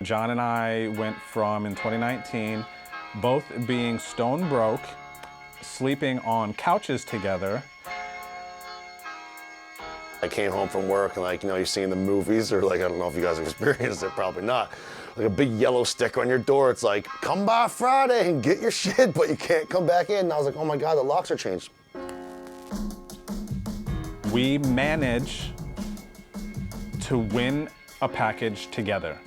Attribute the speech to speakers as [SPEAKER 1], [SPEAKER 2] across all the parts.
[SPEAKER 1] John and I went from, in 2019, both being stone broke, sleeping on couches together.
[SPEAKER 2] I came home from work and, like, you know, you see in the movies, or like, I don't know if you guys have experienced it, probably not, like a big yellow sticker on your door. It's like, come by Friday and get your shit, but you can't come back in. And I was like, oh my God, the locks are changed.
[SPEAKER 1] We manage to win a package together.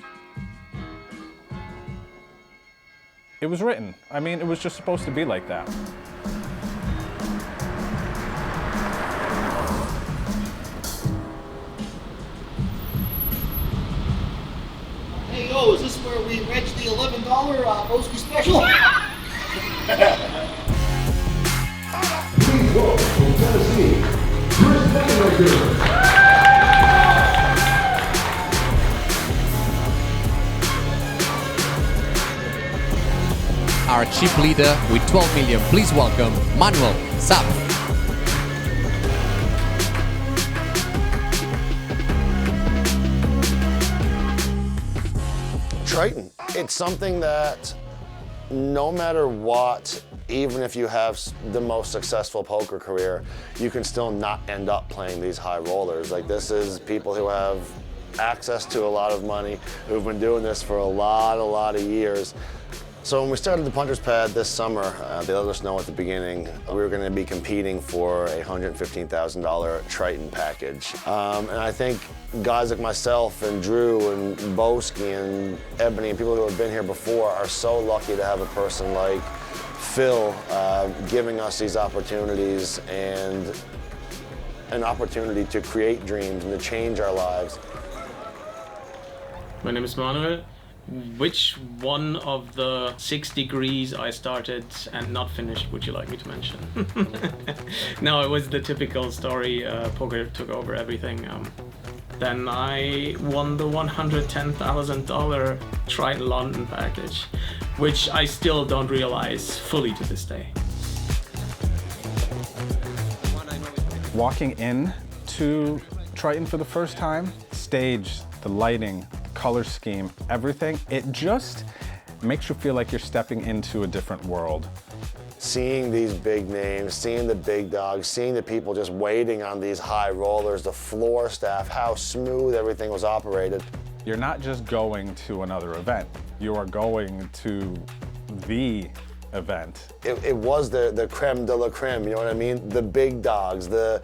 [SPEAKER 1] It was written. I mean, it was just supposed to be like that.
[SPEAKER 3] Hey, yo, is this where we wedge the $11 Boski special?
[SPEAKER 4] Please welcome from Tennessee, Triton.
[SPEAKER 5] Our chip leader with 12 million. Please welcome Manuel Sap.
[SPEAKER 2] Triton, it's something that no matter what, even if you have the most successful poker career, you can still not end up playing these high rollers. Like, this is people who have access to a lot of money, who've been doing this for a lot of years. So when we started the Punter's Pad this summer, they let us know at the beginning we were going to be competing for a $115,000 Triton package. And I think guys like myself and Drew and Boski and Ebony and people who have been here before are so lucky to have a person like Phil giving us these opportunities and an opportunity to create dreams and to change our lives.
[SPEAKER 6] My name is Manuel. Which one of the 6 degrees I started and not finished would you like me to mention? No, it was the typical story. Poker took over everything. Then I won the $110,000 Triton London package, which I still don't realize fully to this day.
[SPEAKER 1] Walking in to Triton for the first time, stage, the lighting, color scheme, everything, it just makes you feel like you're stepping into a different world.
[SPEAKER 2] Seeing these big names, seeing the big dogs, seeing the people just waiting on these high rollers, the floor staff, how smooth everything was operated.
[SPEAKER 1] You're not just going to another event, you are going to the event.
[SPEAKER 2] It was the creme de la creme, you know what I mean? The big dogs, the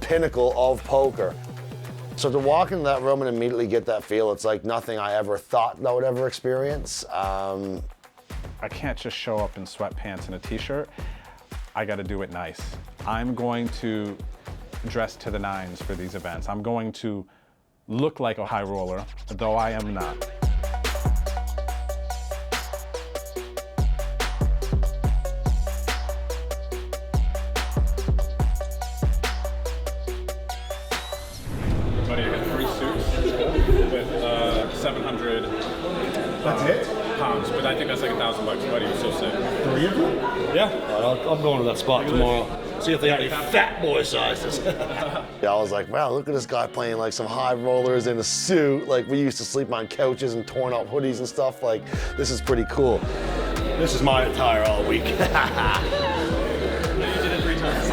[SPEAKER 2] pinnacle of poker. So to walk into that room and immediately get that feel, it's like nothing I ever thought I would ever experience.
[SPEAKER 1] I can't just show up in sweatpants and a t-shirt. I gotta do it nice. I'm going to dress to the nines for these events. I'm going to look like a high roller, though I am not. Buddy, I got 3 suits with 700
[SPEAKER 4] That's it?
[SPEAKER 1] pounds, but I think that's like $1,000 bucks, buddy. It was so sick.
[SPEAKER 4] 3 of them?
[SPEAKER 1] Yeah.
[SPEAKER 3] I'm going to that spot tomorrow. See if they got any fat boy sizes.
[SPEAKER 2] Yeah, I was like, wow, look at this guy playing like some high rollers in a suit. Like, we used to sleep on couches and torn up hoodies and stuff. Like, this is pretty cool.
[SPEAKER 3] This is my attire all week.
[SPEAKER 6] You did it 3 times.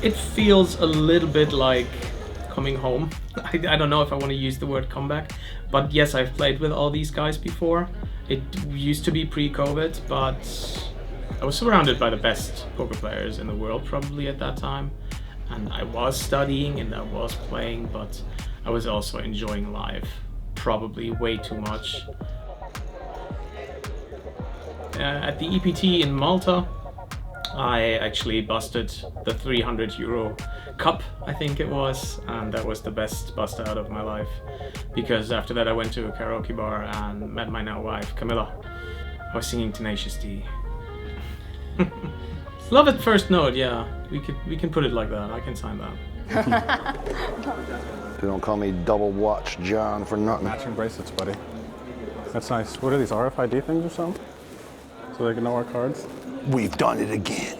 [SPEAKER 6] It feels a little bit like coming home. I don't know if I want to use the word comeback, but yes, I've played with all these guys before. It used to be pre-COVID, but I was surrounded by the best poker players in the world probably at that time. And I was studying and I was playing, but I was also enjoying life, probably way too much. At the EPT in Malta, I actually busted the 300 euro cup, I think it was, and that was the best bust out of my life, because after that I went to a karaoke bar and met my now wife, Camilla. I was singing Tenacious D. Love at first note, yeah. We can put it like that. I can sign that.
[SPEAKER 2] They don't call me Double Watch John for nothing.
[SPEAKER 1] Matching bracelets, buddy. That's nice. What are these, RFID things or something? So they can know our cards?
[SPEAKER 2] We've done it again.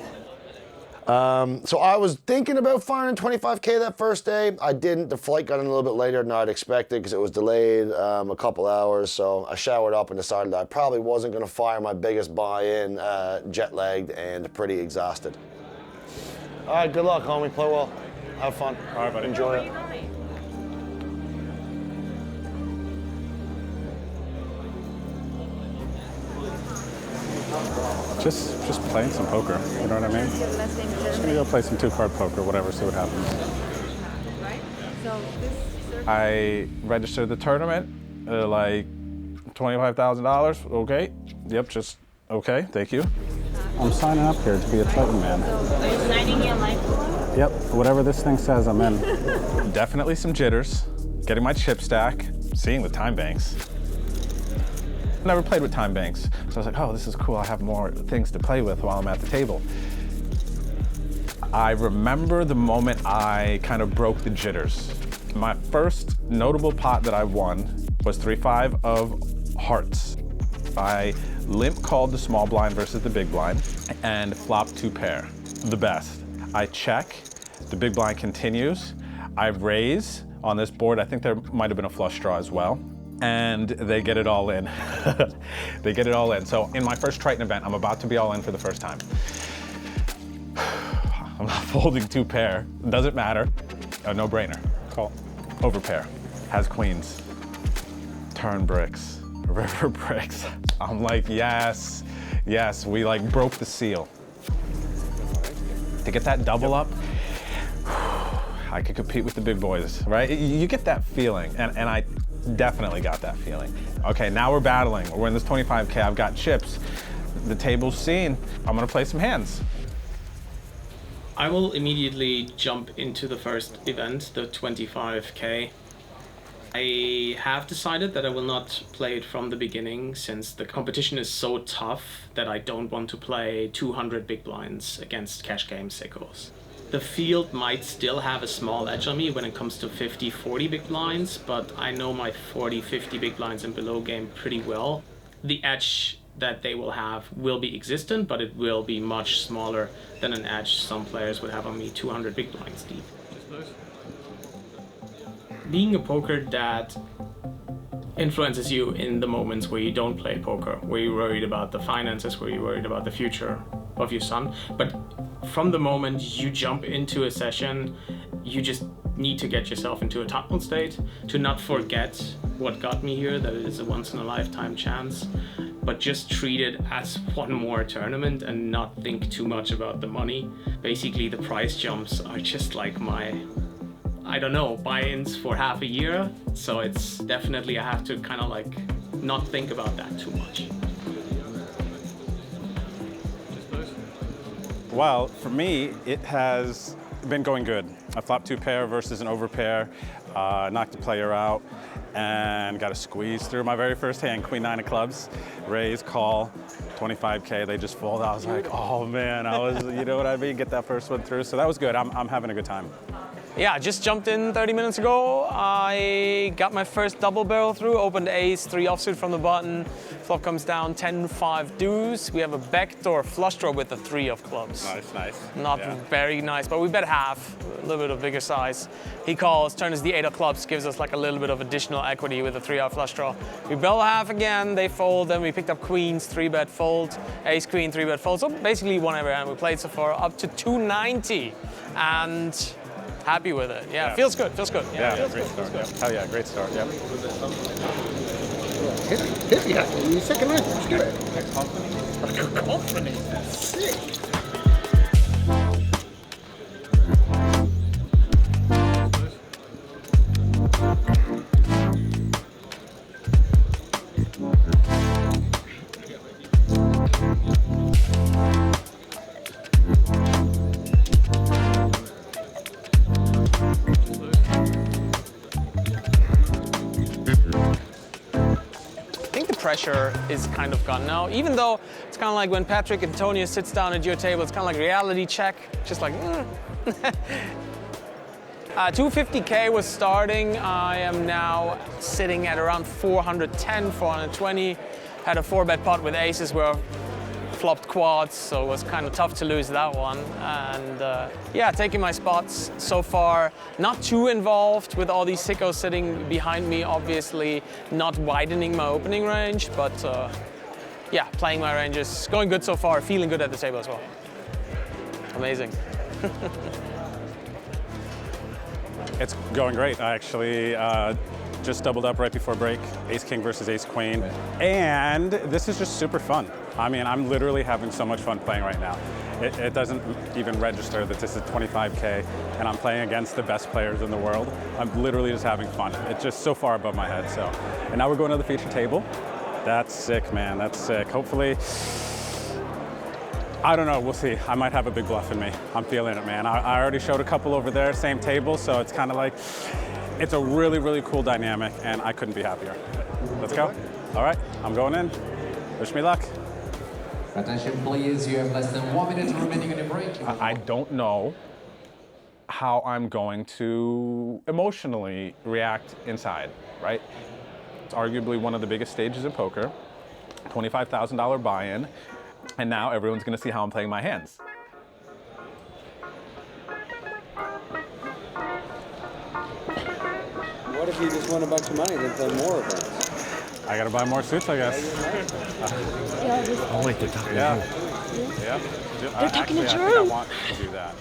[SPEAKER 2] So I was thinking about firing 25K that first day. I didn't. The flight got in a little bit later than I'd expected because it was delayed a couple hours. So I showered up and decided that I probably wasn't going to fire my biggest buy-in, jet-lagged and pretty exhausted. All right, good luck, homie. Play well. Have fun.
[SPEAKER 1] All right, buddy.
[SPEAKER 2] Enjoy it.
[SPEAKER 1] Just playing some poker, you know what I mean? Just gonna go play some 2-card poker, whatever, see what happens. I registered the tournament, like $25,000, okay. Yep, just okay, thank you. I'm signing up here to be a Triton man.
[SPEAKER 7] Are you signing your life away?
[SPEAKER 1] Yep, whatever this thing says, I'm in. Definitely some jitters, getting my chip stack, seeing the time banks. Never played with time banks, so I was like, oh, this is cool. I have more things to play with while I'm at the table. I remember the moment I kind of broke the jitters. My first notable pot that I won was 3-5 of hearts. I limp called the small blind versus the big blind and flopped 2 pair, the best. I check, the big blind continues. I raise on this board. I think there might have been a flush draw as well. And they get it all in. They get it all in. So in my first Triton event, I'm about to be all in for the first time. I'm not folding 2 pair. Doesn't matter. A no-brainer. Call. Over pair. Has queens. Turn bricks. River bricks. I'm like, yes, yes. We like broke the seal. To get that double up, I could compete with the big boys, right? You get that feeling, and I definitely got that feeling. Okay, now we're battling. We're in this 25K. I've got chips. The table's seen. I'm gonna play some hands.
[SPEAKER 6] I will immediately jump into the first event, the 25K. I have decided that I will not play it from the beginning since the competition is so tough that I don't want to play 200 big blinds against cash game sickos. The field might still have a small edge on me when it comes to 50-40 big blinds, but I know my 40-50 big blinds and below game pretty well. The edge that they will have will be existent, but it will be much smaller than an edge some players would have on me 200 big blinds deep. Being a poker that influences you in the moments where you don't play poker, where you're worried about the finances, where you're worried about the future of your son, but from the moment you jump into a session, you just need to get yourself into a top mode state, to not forget what got me here, that it is a once-in-a-lifetime chance, but just treat it as one more tournament and not think too much about the money. Basically, the price jumps are just like my, I don't know, buy-ins for half a year, so it's definitely, I have to kind of like not think about that too much.
[SPEAKER 1] Well, for me, it has been going good. I flopped 2 pair versus an over pair, knocked the player out, and got a squeeze through my very first hand, Queen 9 of clubs, raise, call, 25K, they just fold. I was like, oh man, I was, you know what I mean, get that first one through. So that was good, I'm having a good time.
[SPEAKER 8] Yeah, I just jumped in 30 minutes ago. I got my first double barrel through, opened ace, 3 offsuit from the button. Flop comes down, 10-5 deuce. We have a backdoor flush draw with the 3 of clubs.
[SPEAKER 1] Nice, nice.
[SPEAKER 8] Not very nice, but we bet half, a little bit of bigger size. He calls, turn is the 8 of clubs, gives us like a little bit of additional equity with a 3-out flush draw. We barrel half again, they fold, then we picked up queens, 3-bet fold, ace queen, 3-bet fold. So basically one every hand we played so far, up to 290. And happy with it. Yeah, feels good, feels good.
[SPEAKER 1] Yeah, great start. Yeah. Hell yeah, great start. Yeah.
[SPEAKER 3] Hit me, you second line. Let's get it. Company. Sick.
[SPEAKER 8] Pressure is kind of gone now, even though it's kind of like when Patrick Antonio sits down at your table, it's kind of like reality check, just like 250K was starting. I am now sitting at around 410, 420. Had a 4-bet pot with aces where flopped quads, so it was kind of tough to lose that one. And yeah, taking my spots so far, not too involved with all these sickos sitting behind me, obviously not widening my opening range, but yeah, playing my ranges, going good so far, feeling good at the table as well. Amazing.
[SPEAKER 1] It's going great. I actually just doubled up right before break, Ace King versus Ace Queen. And this is just super fun. I mean, I'm literally having so much fun playing right now. It doesn't even register that this is 25K and I'm playing against the best players in the world. I'm literally just having fun. It's just so far above my head, so. And now we're going to the feature table. That's sick, man, that's sick. Hopefully, I don't know, we'll see. I might have a big bluff in me. I'm feeling it, man. I already showed a couple over there, same table, so it's kind of like, it's a really, really cool dynamic, and I couldn't be happier. Let's go. All right, I'm going in. Wish me luck.
[SPEAKER 5] Attention please, you have less than 1 minute remaining in the break.
[SPEAKER 1] I don't know how I'm going to emotionally react inside, right? It's arguably one of the biggest stages in poker, $25,000 buy-in, and now everyone's gonna see how I'm playing my hands.
[SPEAKER 3] What if you just won a bunch of money and play more events?
[SPEAKER 1] I gotta buy more suits, I guess.
[SPEAKER 9] Oh wait, they're talking
[SPEAKER 1] Yeah.
[SPEAKER 9] to you.
[SPEAKER 1] Yeah.
[SPEAKER 7] They're talking to
[SPEAKER 1] I think
[SPEAKER 7] Drew.
[SPEAKER 1] I want to do that.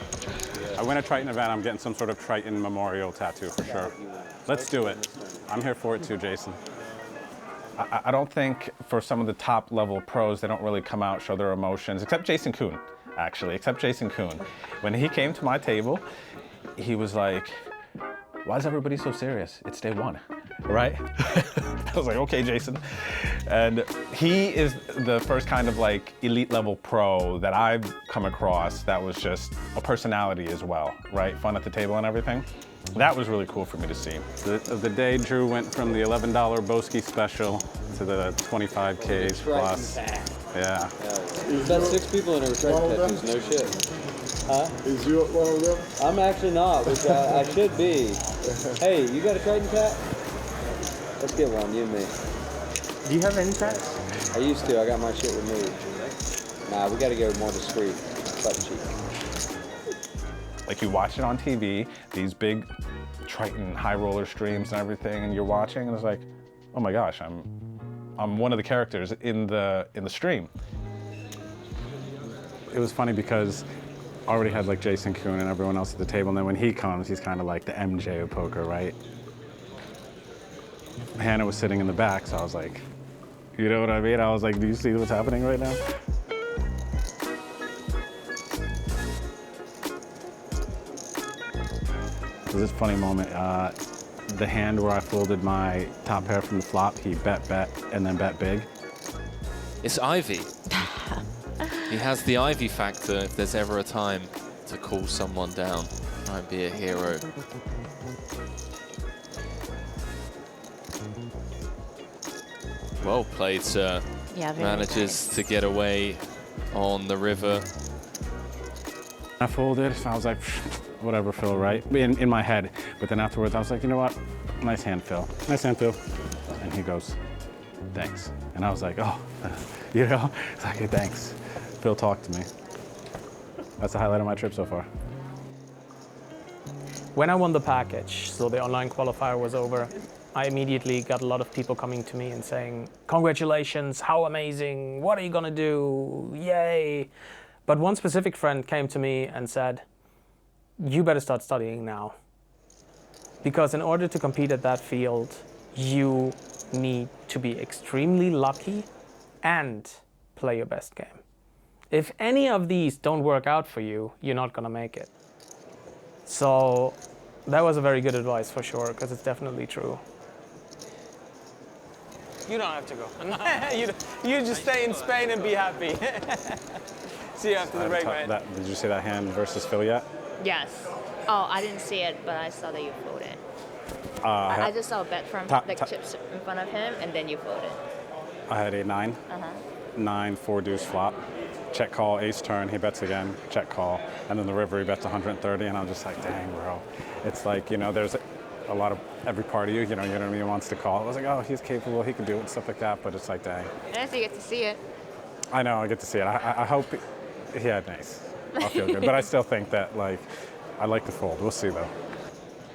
[SPEAKER 1] I win a Triton event, I'm getting some sort of Triton memorial tattoo for sure. Let's do it. I'm here for it too, Jason. I don't think for some of the top level pros, they don't really come out, show their emotions, except Jason Kuhn, actually, except Jason Kuhn. When he came to my table, he was like, why is everybody so serious? It's day one, right? I was like, okay, Jason. And he is the first kind of like elite level pro that I've come across that was just a personality as well, right? Fun at the table and everything. That was really cool for me to see. The day Drew went from the $11 Boski special to the 25Ks plus. Yeah.
[SPEAKER 3] There's about 6 people in here with Triton tattoos, no shit. Huh?
[SPEAKER 4] Is you one of them?
[SPEAKER 3] I'm actually not, which I should be. Hey, you got a Triton tat? Let's get one, you and me.
[SPEAKER 9] Do you have any tats?
[SPEAKER 3] I used to, I got my shit removed. Nah, we gotta go more discreet. Butt cheek.
[SPEAKER 1] Like you watch it on TV, these big Triton high roller streams and everything, and you're watching, and it's like, oh my gosh, I'm one of the characters in the stream. It was funny because I already had like Jason Kuhn and everyone else at the table, and then when he comes, he's kind of like the MJ of poker, right? Hannah was sitting in the back, so I was like, you know what I mean? I was like, do you see what's happening right now? It was this funny moment. The hand where I folded my top pair from the flop, he bet, and then bet big.
[SPEAKER 10] It's Ivy. He has the Ivy factor if there's ever a time to call someone down. Try and be a hero. Well played, sir.
[SPEAKER 7] Yeah, very
[SPEAKER 10] Manages to get away on the river.
[SPEAKER 1] I folded, so I was like, whatever, Phil, right? In my head. But then afterwards, I was like, you know what? Nice hand, Phil. Nice hand, Phil. And he goes, thanks. And I was like, oh, you know? It's like, hey, thanks. Phil talked to me. That's the highlight of my trip so far.
[SPEAKER 6] When I won the package, so the online qualifier was over, I immediately got a lot of people coming to me and saying, congratulations, how amazing, what are you gonna do, yay. But one specific friend came to me and said, you better start studying now. Because in order to compete at that field, you need to be extremely lucky and play your best game. If any of these don't work out for you, you're not gonna make it. So that was a very good advice for sure, because it's definitely true.
[SPEAKER 8] You don't have to go. you just stay in Spain and be happy. See you after the break, man.
[SPEAKER 1] Did you see that hand versus Phil yet?
[SPEAKER 7] Yes. Oh, I didn't see it, but I saw that you folded. I just saw a bet from the chips in front of him, and then you folded.
[SPEAKER 1] I had 8-9. 9, 4 deuce flop. Check call, ace turn, he bets again, check call. And then the river, he bets 130, and I'm just like, dang, bro. It's like, you know, there's a lot of, every part of you know what I mean, wants to call. I was like, oh, he's capable, he can do it, and stuff like that, but it's like, dang.
[SPEAKER 7] Yes, you get to see it.
[SPEAKER 1] I know, I get to see it. I hope, yeah, nice. I'll feel good. But I still think that, like, I like the fold. We'll see, though.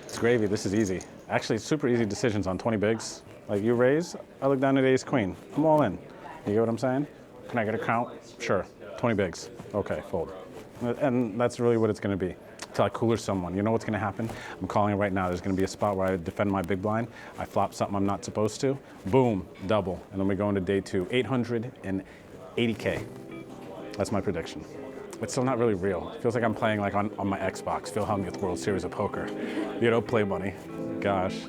[SPEAKER 1] It's gravy. This is easy. Actually, it's super easy decisions on 20 bigs. Like, you raise, I look down at ace queen. I'm all in. You get what I'm saying? Can I get a count? Sure. 20 bigs. Okay, fold. And that's really what it's going to be. Till I cooler someone. You know what's going to happen? I'm calling it right now. There's going to be a spot where I defend my big blind. I flop something I'm not supposed to. Boom, double. And then we go into day 2. 880K. That's my prediction. It's still not really real. It feels like I'm playing like on my Xbox, Phil Hellmuth World Series of Poker. You know, play money. Gosh.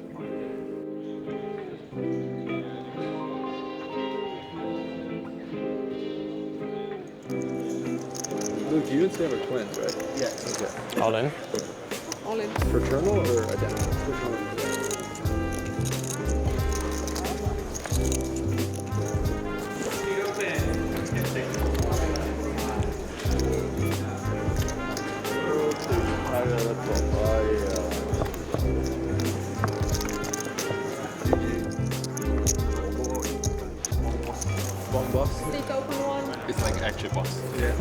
[SPEAKER 3] Luke, you didn't say we're twins, right?
[SPEAKER 9] Yes.
[SPEAKER 3] Okay.
[SPEAKER 8] All in.
[SPEAKER 9] All in.
[SPEAKER 3] Fraternal or identical? Fraternal.
[SPEAKER 9] Stick open one.
[SPEAKER 10] It's like actually boss.
[SPEAKER 3] Yeah.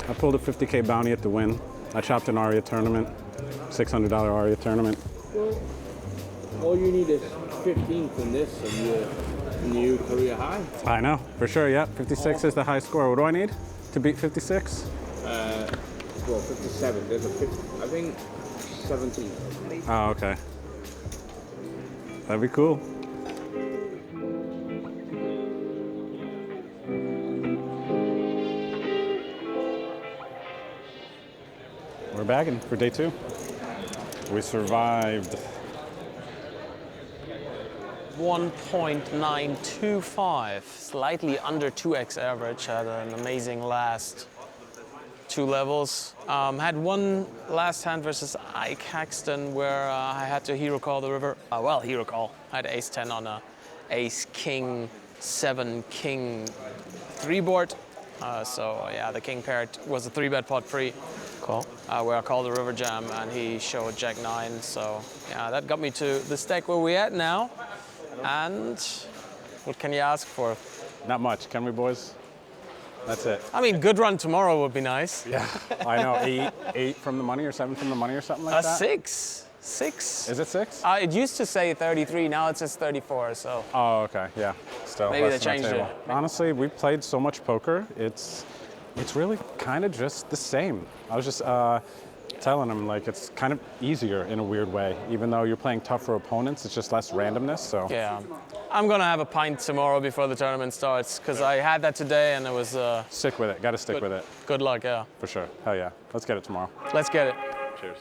[SPEAKER 1] I pulled a 50K bounty at the win. I chopped an Aria tournament, $600 Aria tournament.
[SPEAKER 3] Well, all you need is 15th in this and you're new career high.
[SPEAKER 1] I know, for sure, yeah. 56 is the high score. What do I need to beat 56?
[SPEAKER 3] Well, 57. There's a 50, I think 17.
[SPEAKER 1] Oh, okay. That'd be cool. We're bagging for day 2. We survived.
[SPEAKER 8] 1.925, slightly under 2x average. Had an amazing last 2 levels. Had one last hand versus Ike Haxton where I had to hero call the river. Hero call. I had ace 10 on a ace king 7 king 3 board. So yeah, the king pair was a 3-bet pot free call where I called the river jam and he showed jack 9. So yeah, that got me to the stack where we're at now. And what can you ask for?
[SPEAKER 1] Not much, can we, boys? That's it.
[SPEAKER 8] I mean, good run tomorrow would be nice.
[SPEAKER 1] Yeah, I know. 8 from the money or 7 from the money or something like that?
[SPEAKER 8] 6.
[SPEAKER 1] Is it 6?
[SPEAKER 8] It used to say 33, now it says 34, so.
[SPEAKER 1] Oh, okay, yeah. Still,
[SPEAKER 8] maybe they
[SPEAKER 1] less than
[SPEAKER 8] changed
[SPEAKER 1] the
[SPEAKER 8] it.
[SPEAKER 1] table. Honestly, we've played so much poker, it's really kind of just the same. I was just telling him, like, it's kind of easier in a weird way. Even though you're playing tougher opponents, it's just less randomness, so.
[SPEAKER 8] Yeah. I'm gonna have a pint tomorrow before the tournament starts, because I had that today and it was...
[SPEAKER 1] Stick with it, gotta stick with it.
[SPEAKER 8] Good luck, yeah.
[SPEAKER 1] For sure, hell yeah. Let's get it tomorrow.
[SPEAKER 8] Let's get it.
[SPEAKER 1] Cheers.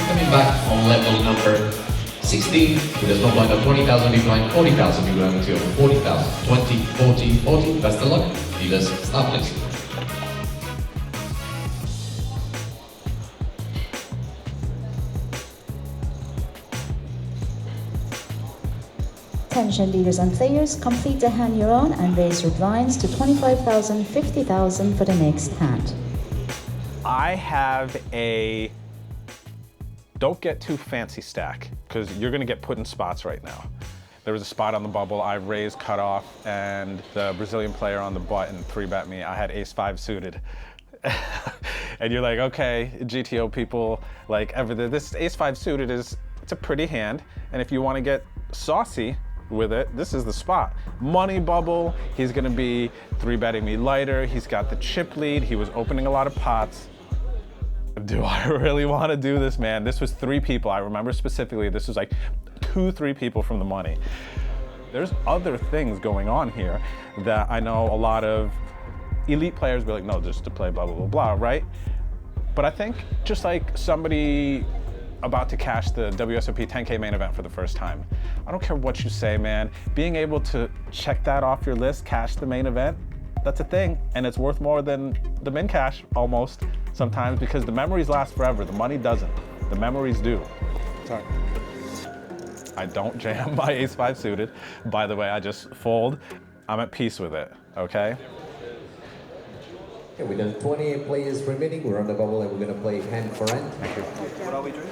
[SPEAKER 11] Coming back on level number 16 with a small blind of 20,000 big blind, 40,000 big blind until 40,000, 20, 40, 40. Best of luck. Dealers, start please.
[SPEAKER 12] Attention leaders and players, complete the hand you're on and raise your blinds to 25,000, 50,000 for the next hand.
[SPEAKER 1] I have a don't get too fancy stack, because you're gonna get put in spots right now. There was a spot on the bubble, I raised, cut off, and the Brazilian player on the button 3-bet me. I had ace-5 suited. And you're like, okay, GTO people, like, this ace-5 suited it's a pretty hand, and if you wanna get saucy with it, this is the spot. Money bubble, he's gonna be 3-betting me lighter, he's got the chip lead, he was opening a lot of pots. Do I really want to do this, man? This was 3 people. I remember specifically, this was like 2-3 people from the money. There's other things going on here that I know a lot of elite players be like, no, just to play blah, blah, blah, blah, right? But I think just like somebody about to cash the WSOP 10K main event for the first time, I don't care what you say, man. Being able to check that off your list, cash the main event, that's a thing, and it's worth more than the min cash almost sometimes, because the memories last forever. The money doesn't. The memories do. Sorry. I don't jam my ace-5 suited. By the way, I just fold. I'm at peace with it, okay?
[SPEAKER 11] Okay, we got 28 players remaining. We're on the bubble and we're gonna play hand for hand.
[SPEAKER 1] Thank you.
[SPEAKER 3] What are we doing?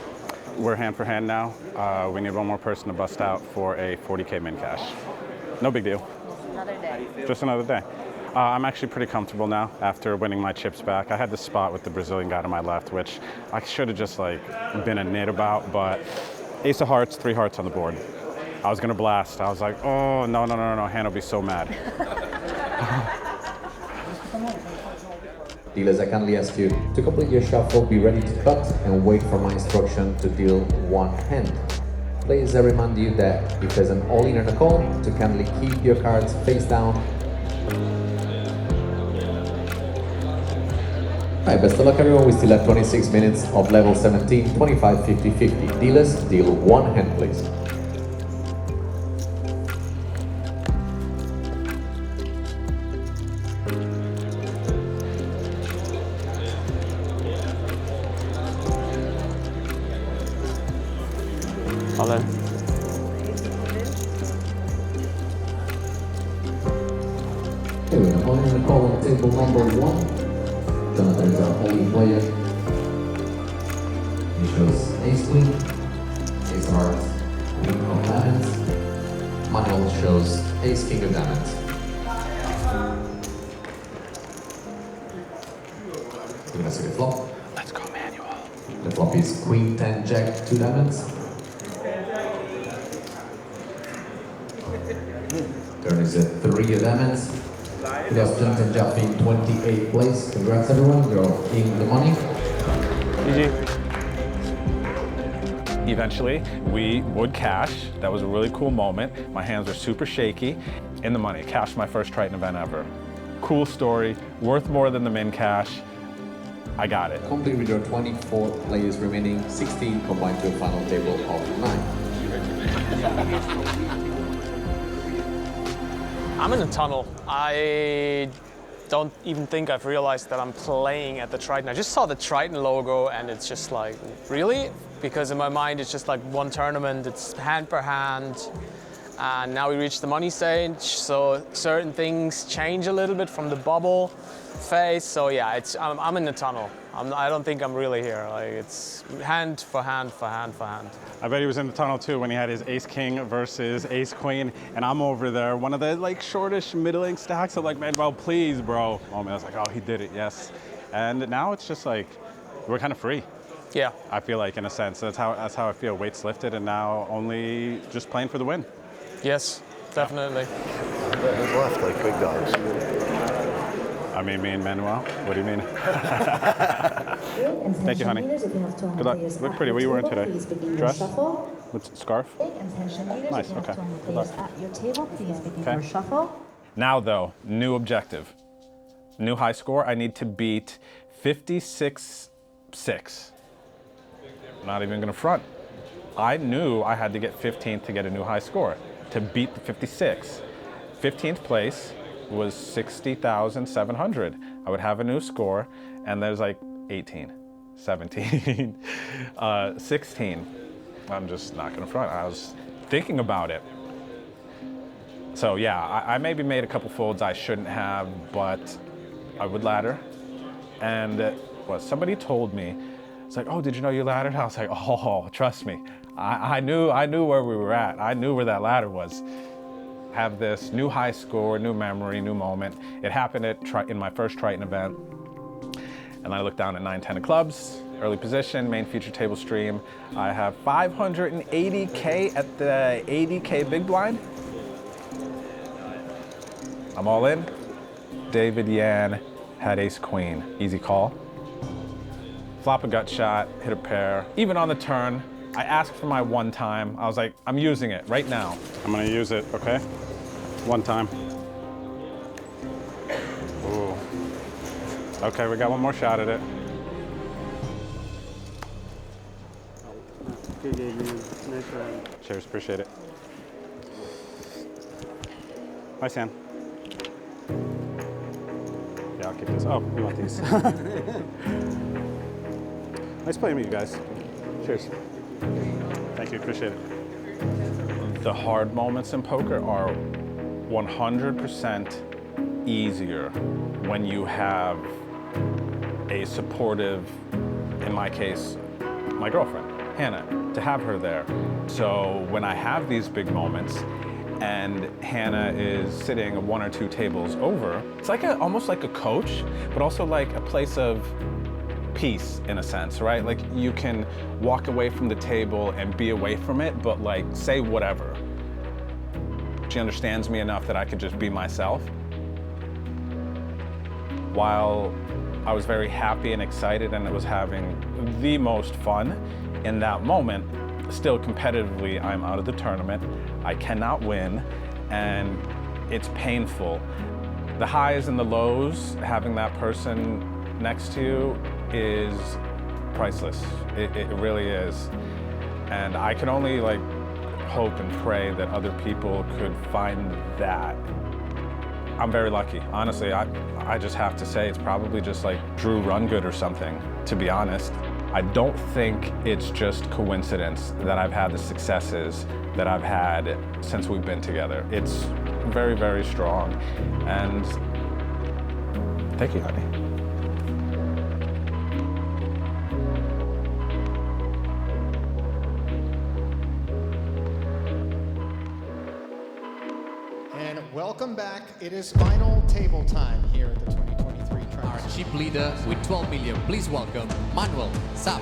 [SPEAKER 1] We're hand for hand now. We need one more person to bust out for a 40K min cash. No big deal.
[SPEAKER 7] Another day.
[SPEAKER 1] Just another day. I'm actually pretty comfortable now after winning my chips back. I had this spot with the Brazilian guy to my left, which I should have just like been a nit about, but ace of hearts, 3 hearts on the board. I was gonna blast. I was like, oh, no, hand will be so mad.
[SPEAKER 11] Dealers, I kindly ask you to complete your shuffle, be ready to cut, and wait for my instruction to deal one hand. Players, I remind you that if there's an all-in and a call, to kindly keep your cards face down. Alright, best of luck everyone. We still have 26 minutes of level 17, 25, 50, 50. Dealers, deal one hand, please.
[SPEAKER 8] All in.
[SPEAKER 11] Okay, we're going to all-in and a call on table number 1. Jonathan is our all-in player. He shows ace queen, ace hearts, queen of diamonds. Manuel shows ace king of diamonds. We're gonna see the flop.
[SPEAKER 1] Let's go, Manuel.
[SPEAKER 11] The flop is queen 10 jack 2 diamonds. Turn is a 3 of diamonds. We have Jonathan Jaff in 28th place. Congrats everyone, you're in the money.
[SPEAKER 8] GG.
[SPEAKER 1] Eventually, we would cash. That was a really cool moment. My hands are super shaky. In the money, cashed my first Triton event ever. Cool story, worth more than the min cash. I got it.
[SPEAKER 11] Complete with your 24 players remaining, 16 combined to a final table of 9.
[SPEAKER 8] I'm in a tunnel. I don't even think I've realized that I'm playing at the Triton. I just saw the Triton logo and it's just like, really? Because in my mind it's just like one tournament, it's hand per hand. And now we reach the money stage, so certain things change a little bit from the bubble phase. So yeah, I'm in the tunnel. I don't think I'm really here. Like it's hand for hand for hand for hand.
[SPEAKER 1] I bet he was in the tunnel too when he had his ace king versus ace queen, and I'm over there, one of the like shortish middling stacks. I'm like, man, well, please, bro. Oh man, I was like, oh, he did it, yes. And now it's just like we're kind of free.
[SPEAKER 8] Yeah.
[SPEAKER 1] I feel like in a sense that's how I feel. Weights lifted, and now only just playing for the win.
[SPEAKER 8] Yes, definitely.
[SPEAKER 2] Who's left, like big dogs?
[SPEAKER 1] I mean, me and Manuel. What do you mean? Thank you, honey. Good luck. Look pretty. What are you wearing today? Dress? What's scarf? Nice. Okay. Good luck. Okay. Now, though, new objective. New high score. I need to beat 56-6. Not even gonna front. I knew I had to get 15th to get a new high score. To beat the 56. 15th place was 60,700. I would have a new score, and there's like 18, 17, 16. I'm just not gonna front. I was thinking about it. So yeah, I maybe made a couple folds I shouldn't have, but I would ladder. And somebody told me, it's like, oh, did you know you laddered? I was like, oh, trust me. I knew where we were at. I knew where that ladder was. Have this new high score, new memory, new moment. It happened in my first Triton event. And I looked down at 9-10 of clubs, early position, main feature table stream. I have 580K at the 80K big blind. I'm all in. David Yan had ace queen, easy call. Flop a gut shot, hit a pair. Even on the turn, I asked for my one time. I was like, I'm using it right now. I'm gonna use it, okay? One time. Ooh. Okay, we got one more shot at it.
[SPEAKER 3] Good game, man. Nice round.
[SPEAKER 1] Cheers, appreciate it. Hi, Sam. Yeah, I'll keep this. Oh, you want these? Nice playing with you guys. Cheers. Thank you, appreciate it. The hard moments in poker are 100% easier when you have a supportive, in my case, my girlfriend, Hannah, to have her there. So when I have these big moments and Hannah is sitting 1 or 2 tables over, it's like almost like a coach, but also like a place of peace in a sense, right? Like you can walk away from the table and be away from it, but like say whatever. She understands me enough that I could just be myself. While I was very happy and excited and I was having the most fun in that moment, still competitively, I'm out of the tournament. I cannot win, and it's painful. The highs and the lows, having that person next to you is priceless. It really is. And I can only like hope and pray that other people could find that. I'm very lucky. Honestly, I just have to say it's probably just like Drew Rungood or something, to be honest. I don't think it's just coincidence that I've had the successes that I've had since we've been together. It's very, very strong. And thank you, honey.
[SPEAKER 13] And welcome back. It is final table time here at the 2023 Triton.
[SPEAKER 5] Our chip leader with 12 million. Please welcome Manuel Sapp.